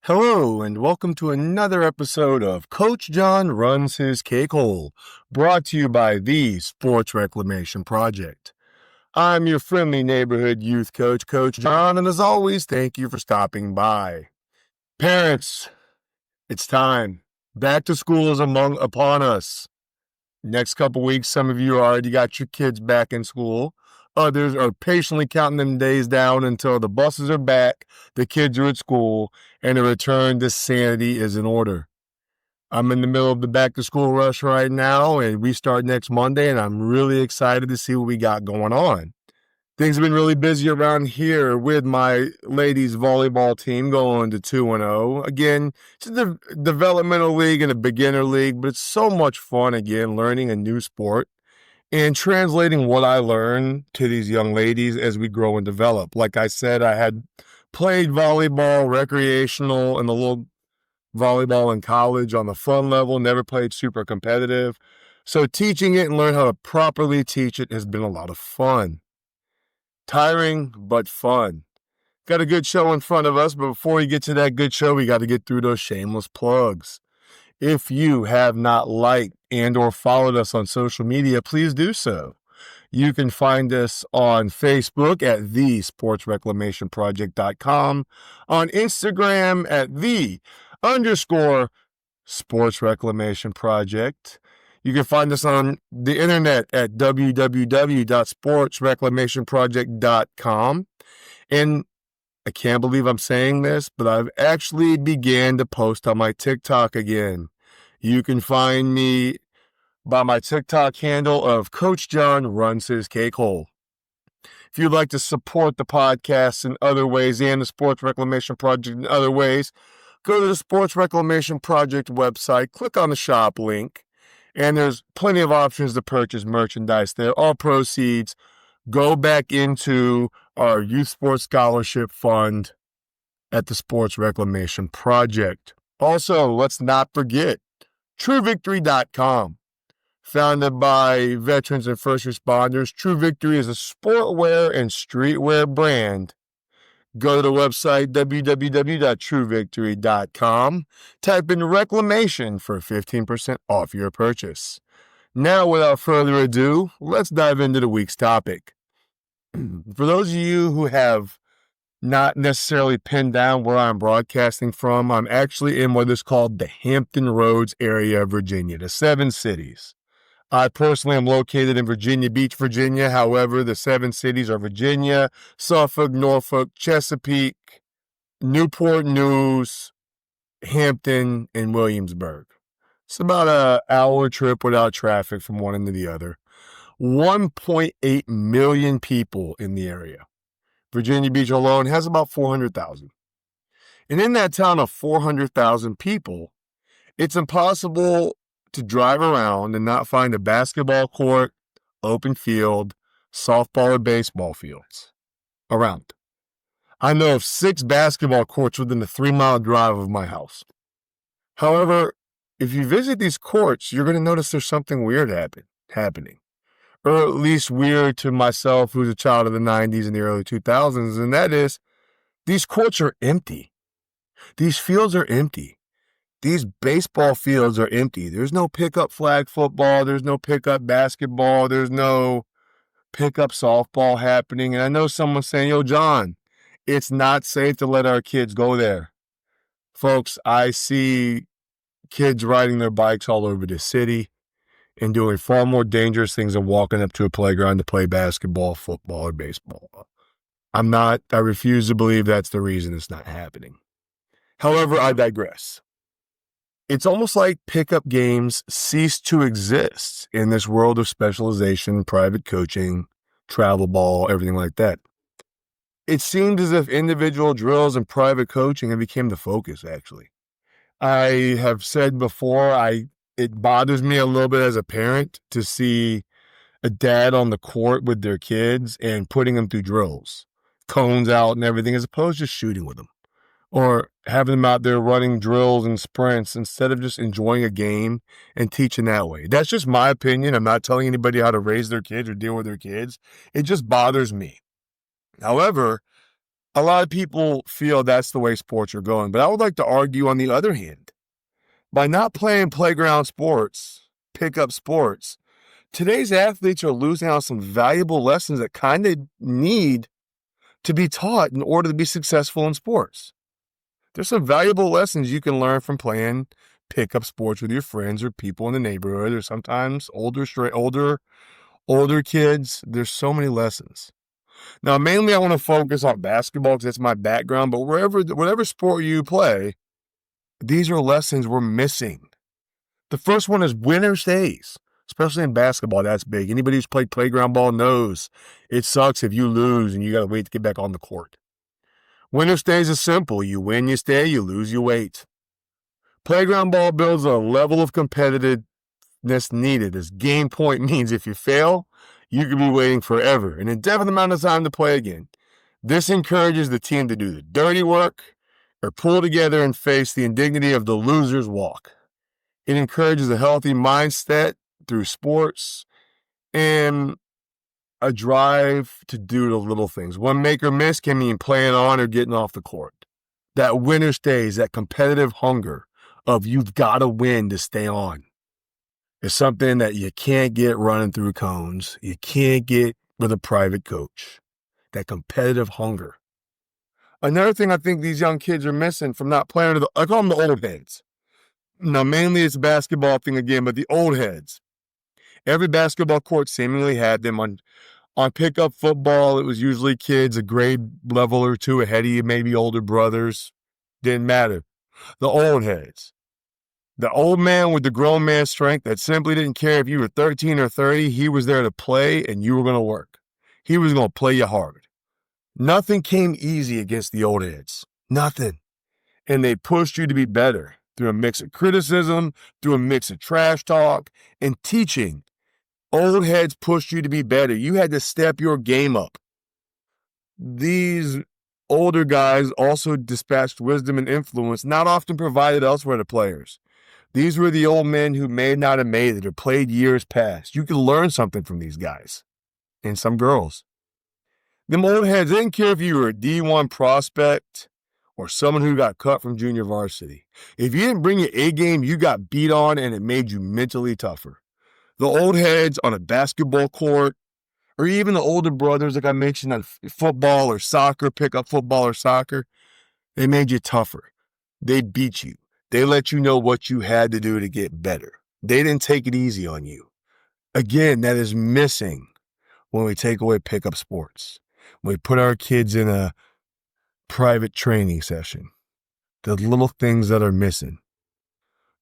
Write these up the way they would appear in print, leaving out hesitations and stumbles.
Hello, and welcome to another episode of Coach John Runs His Cake Hole, brought to you by the Sports Reclamation Project. I'm your friendly neighborhood youth coach, Coach John, and as always, thank you for stopping by. Parents, it's time. Back to school is upon us. Next couple weeks, some of you already got your kids back in school. Others are patiently counting them days down until the buses are back, the kids are at school, and a return to sanity is in order. I'm in the middle of the back-to-school rush right now, and we start next Monday, and I'm really excited to see what we got going on. Things have been really busy around here with my ladies' volleyball team going to 2-0. Again, it's a developmental league and a beginner league, but it's so much fun, again, learning a new sport and translating what I learn to these young ladies as we grow and develop. Like I said, I had played volleyball, recreational, and a little volleyball in college on the fun level, never played super competitive. So teaching it and learn how to properly teach it has been a lot of fun. Tiring, but fun. Got a good show in front of us, but before we get to that good show, we got to get through those shameless plugs. If you have not liked and or followed us on social media, please do so. You can find us on Facebook at thesportsreclamationproject.com, on Instagram at _Sports Reclamation Project. You can find us on the internet at www.sportsreclamationproject.com. And I can't believe I'm saying this, but I've actually began to post on my TikTok again. You can find me by my TikTok handle of Coach John Runs His Cake Hole. If you'd like to support the podcast in other ways and the Sports Reclamation Project in other ways, go to the Sports Reclamation Project website, click on the shop link, and there's plenty of options to purchase merchandise there. All proceeds go back into our Youth Sports Scholarship Fund at the Sports Reclamation Project. Also, let's not forget TrueVictory.com. Founded by veterans and first responders, True Victory is a sportwear and streetwear brand. Go to the website, www.truevictory.com. Type in reclamation for 15% off your purchase. Now, without further ado, let's dive into the week's topic. For those of you who have not necessarily pinned down where I'm broadcasting from, I'm actually in what is called the Hampton Roads area of Virginia, the 7 cities. I personally am located in Virginia Beach, Virginia. However, the 7 cities are Virginia, Suffolk, Norfolk, Chesapeake, Newport News, Hampton, and Williamsburg. It's about an hour trip without traffic from one end to the other. 1.8 million people in the area. Virginia Beach alone has about 400,000. And in that town of 400,000 people, it's impossible to drive around and not find a basketball court, open field, softball or baseball fields around. I know of 6 basketball courts within a 3-mile drive of my house. However, if you visit these courts, you're going to notice there's something weird happening. Or at least weird to myself, who's a child of the 90s and the early 2000s, and that is, these courts are empty. These fields are empty. These baseball fields are empty. There's no pickup flag football. There's no pickup basketball. There's no pickup softball happening. And I know someone's saying, yo, John, it's not safe to let our kids go there. Folks, I see kids riding their bikes all over the city and doing far more dangerous things than walking up to a playground to play basketball, football, or baseball. I refuse to believe that's the reason it's not happening. However, I digress. It's almost like pickup games cease to exist in this world of specialization, private coaching, travel ball, everything like that. It seemed as if individual drills and private coaching have become the focus, actually. I have said before, it bothers me a little bit as a parent to see a dad on the court with their kids and putting them through drills, cones out and everything, as opposed to shooting with them or having them out there running drills and sprints instead of just enjoying a game and teaching that way. That's just my opinion. I'm not telling anybody how to raise their kids or deal with their kids. It just bothers me. However, A lot of people feel that's the way sports are going, but I would like to argue on the other hand. By not playing playground sports, pickup sports, today's athletes are losing out on some valuable lessons that kind of need to be taught in order to be successful in sports. There's some valuable lessons you can learn from playing pickup sports with your friends or people in the neighborhood, or sometimes older kids. There's so many lessons. Now, mainly I want to focus on basketball because that's my background, but whatever sport you play, these are lessons we're missing. The first one is winner stays, especially in basketball. That's big. Anybody who's played playground ball knows it sucks if you lose and you got to wait to get back on the court. Winner stays is simple. You win, you stay. You lose, you wait. Playground ball builds a level of competitiveness needed, as game point means if you fail, you could be waiting forever, an indefinite amount of time to play again. This encourages the team to do the dirty work or pull together and face the indignity of the loser's walk. It encourages a healthy mindset through sports and a drive to do the little things. One make or miss can mean playing on or getting off the court. That winner stays, that competitive hunger of you've got to win to stay on. It's something that you can't get running through cones. You can't get with a private coach. That competitive hunger. Another thing I think these young kids are missing from not playing, I call them the old heads. Now, mainly it's a basketball thing again, but the old heads. Every basketball court seemingly had them. On pickup football, it was usually kids a grade level or two ahead of you, maybe older brothers. Didn't matter. The old heads. The old man with the grown man strength that simply didn't care if you were 13 or 30. He was there to play and you were going to work. He was going to play you hard. Nothing came easy against the old heads. Nothing. And they pushed you to be better through a mix of criticism, through a mix of trash talk, and teaching. Old heads pushed you to be better. You had to step your game up. These older guys also dispatched wisdom and influence not often provided elsewhere to players. These were the old men who may not have made it or played years past. You could learn something from these guys and some girls. Them old heads didn't care if you were a D1 prospect or someone who got cut from junior varsity. If you didn't bring your A game, you got beat on and it made you mentally tougher. The old heads on a basketball court, or even the older brothers, like I mentioned, on football or soccer, pickup football or soccer, they made you tougher. They beat you. They let you know what you had to do to get better. They didn't take it easy on you. Again, that is missing when we take away pickup sports. When we put our kids in a private training session. The little things that are missing.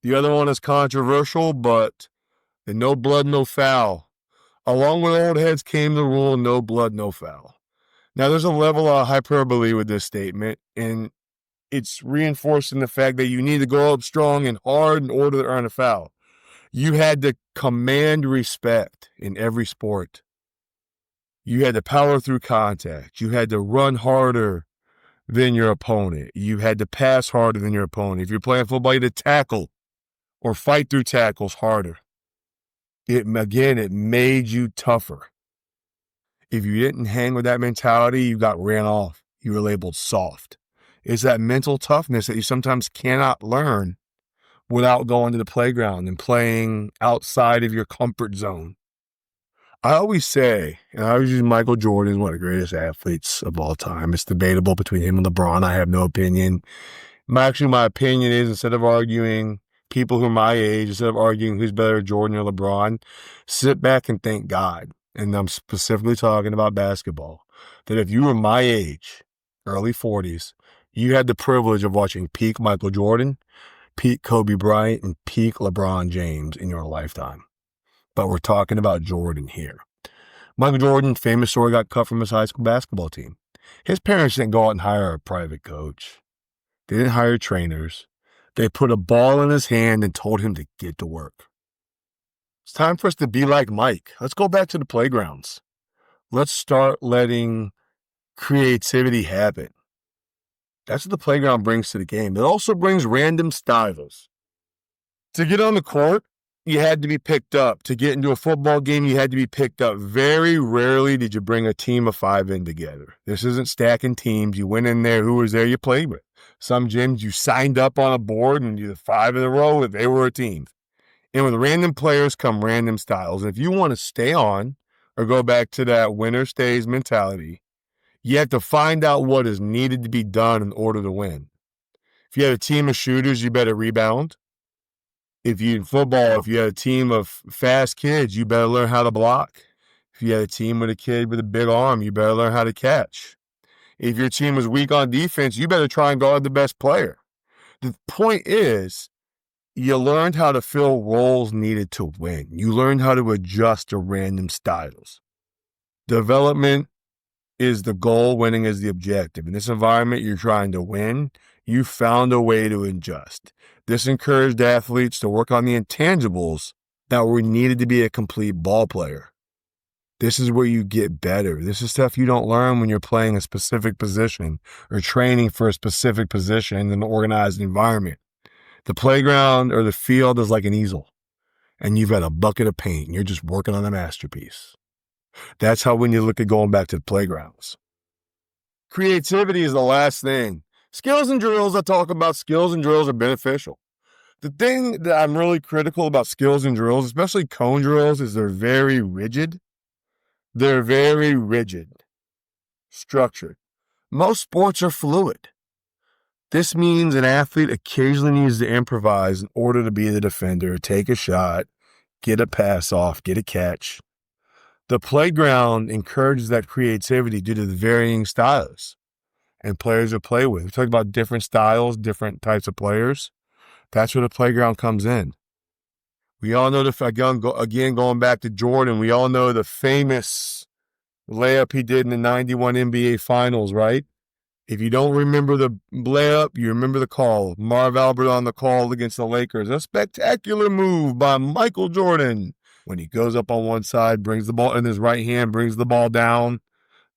The other one is controversial, but the no blood, no foul. Along with old heads came the rule, no blood, no foul. Now, there's a level of hyperbole with this statement, and it's reinforcing the fact that you need to go up strong and hard in order to earn a foul. You had to command respect in every sport. You had to power through contact. You had to run harder than your opponent. You had to pass harder than your opponent. If you're playing football, you had to tackle or fight through tackles harder. It made you tougher. If you didn't hang with that mentality, you got ran off. You were labeled soft. It's that mental toughness that you sometimes cannot learn without going to the playground and playing outside of your comfort zone. I always say, and I always use Michael Jordan as one of the greatest athletes of all time. It's debatable between him and LeBron. I have no opinion. My opinion is, instead of arguing people who are my age, instead of arguing who's better, Jordan or LeBron, sit back and thank God. And I'm specifically talking about basketball. That if you were my age, early 40s, you had the privilege of watching peak Michael Jordan, peak Kobe Bryant, and peak LeBron James in your lifetime. But we're talking about Jordan here. Michael Jordan, famous story, got cut from his high school basketball team. His parents didn't go out and hire a private coach. They didn't hire trainers. They put a ball in his hand and told him to get to work. It's time for us to be like Mike. Let's go back to the playgrounds. Let's start letting creativity happen. That's what the playground brings to the game. It also brings random styles. To get on the court, you had to be picked up. To get into a football game, you had to be picked up. Very rarely did you bring a team of 5 in together. This isn't stacking teams. You went in there, who was there you played with. Some gyms you signed up on a board and you 5 in a row, they were a team. And with random players come random styles. And if you want to stay on or go back to that winner stays mentality, you have to find out what is needed to be done in order to win. If you have a team of shooters, you better rebound. If you in football, if you had a team of fast kids, you better learn how to block. If you had a team with a kid with a big arm, you better learn how to catch. If your team was weak on defense, you better try and guard the best player. The point is, you learned how to fill roles needed to win. You learned how to adjust to random styles. Development is the goal, winning is the objective. In this environment, you're trying to win. You found a way to adjust. This encouraged athletes to work on the intangibles that were needed to be a complete ball player. This is where you get better. This is stuff you don't learn when you're playing a specific position or training for a specific position in an organized environment. The playground or the field is like an easel, and you've got a bucket of paint, and you're just working on a masterpiece. That's how when you look at going back to the playgrounds. Creativity is the last thing. Skills and drills, I talk about skills and drills are beneficial. The thing that I'm really critical about skills and drills, especially cone drills, is they're very rigid. They're very rigid, structured. Most sports are fluid. This means an athlete occasionally needs to improvise in order to be the defender, take a shot, get a pass off, get a catch. The playground encourages that creativity due to the varying styles and players to play with. We talk about different styles, different types of players. That's where the playground comes in. We all know again, going back to Jordan, we all know the famous layup he did in the 91 NBA Finals, right? If you don't remember the layup, you remember the call. Marv Albert on the call against the Lakers. A spectacular move by Michael Jordan. When he goes up on one side, brings the ball in his right hand, brings the ball down.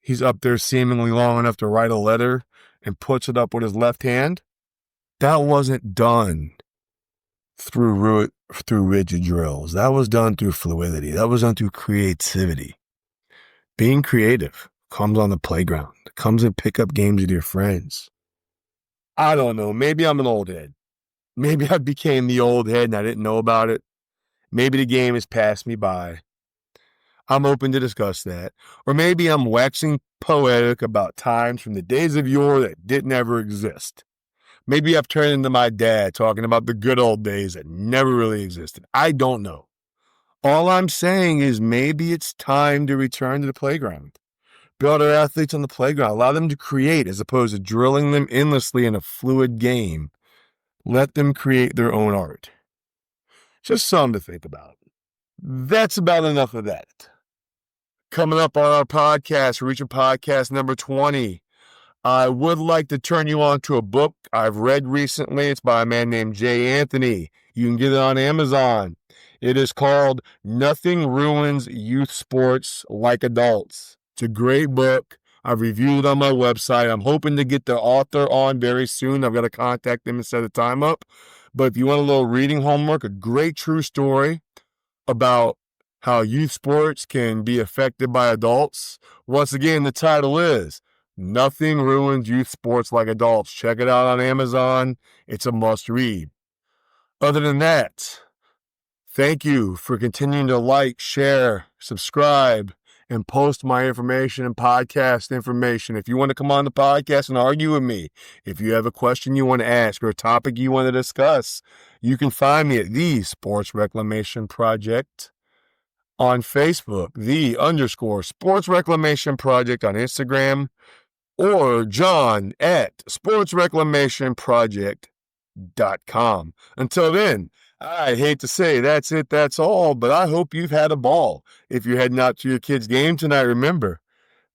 He's up there seemingly long enough to write a letter and puts it up with his left hand. That wasn't done through rigid drills. That was done through fluidity. That was done through creativity. Being creative comes on the playground. It comes in pickup games with your friends. I don't know. Maybe I'm an old head. Maybe I became the old head and I didn't know about it. Maybe the game has passed me by. I'm open to discuss that. Or maybe I'm waxing poetic about times from the days of yore that didn't ever exist. Maybe I've turned into my dad talking about the good old days that never really existed. I don't know. All I'm saying is maybe it's time to return to the playground. Build our athletes on the playground. Allow them to create as opposed to drilling them endlessly in a fluid game. Let them create their own art. Just something to think about. That's about enough of that. Coming up on our podcast, we're reaching podcast number 20. I would like to turn you on to a book I've read recently. It's by a man named Jay Anthony. You can get it on Amazon. It is called Nothing Ruins Youth Sports Like Adults. It's a great book. I've reviewed it on my website. I'm hoping to get the author on very soon. I've got to contact them and set a time up. But if you want a little reading homework, a great true story about how youth sports can be affected by adults. Once again, the title is Nothing Ruins Youth Sports Like Adults. Check it out on Amazon. It's a must read. Other than that, thank you for continuing to like, share, subscribe, and post my information and podcast information. If you want to come on the podcast and argue with me, if you have a question you want to ask or a topic you want to discuss, you can find me at the Sports Reclamation Project on Facebook, _Sports Reclamation Project on Instagram, or John at sportsreclamationproject.com. Until then, I hate to say that's it, that's all, but I hope you've had a ball. If you're heading out to your kid's game tonight, remember,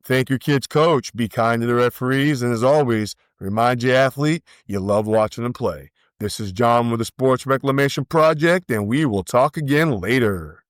thank your kid's coach, be kind to the referees, and as always, remind your athlete you love watching them play. This is John with the Sports Reclamation Project, and we will talk again later.